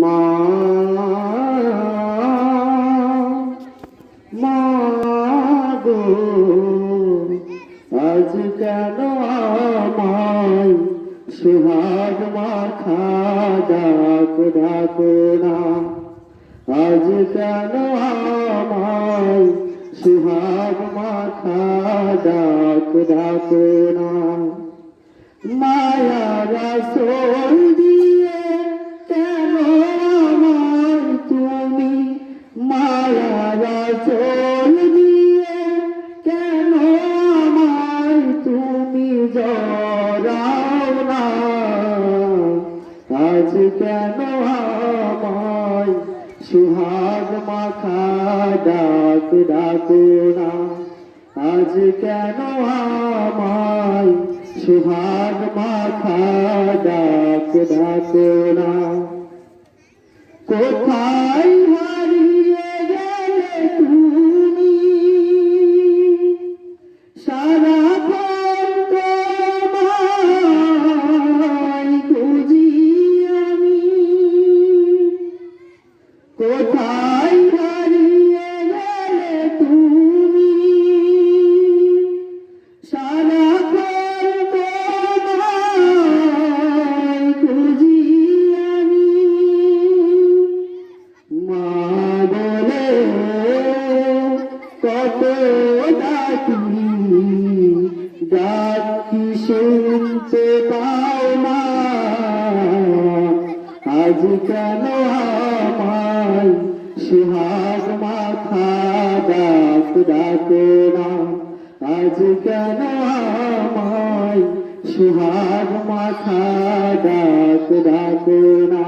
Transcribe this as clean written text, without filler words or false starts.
মা মা গো আজ কেন আমায় সুহাগ মাখা ডাক ডাকো না আজ কেন আমায় সুহাগ মাখা ডাক ডাকো না মায়ার আঁচল দিয়ে কেন আমায় তুমি মায়ার আঁচল দিয়ে কেন আমায় তুমি জড়াও না আজ কেন আমায় সুহাগ মাখা ডাক ডাকো না আজ কেন আমায় সুহাগ মাখা ডাক ডাকো না কোথায় হারিয়ে গেলে তুমি সারাক্ষণ তোমায় খুঁজি আমি কোথায় হারিয়ে গেলে তুমি সারাক্ষণ তোমায় খুঁজি আমি মা বলে কত ডাকি ডাক কি শুনতে পাও না আজ কেন আমায় সুহাগ মাখা ডাক ডাকো না আজ কেন আমায় সুহাগ মাখা ডাক ডাকো না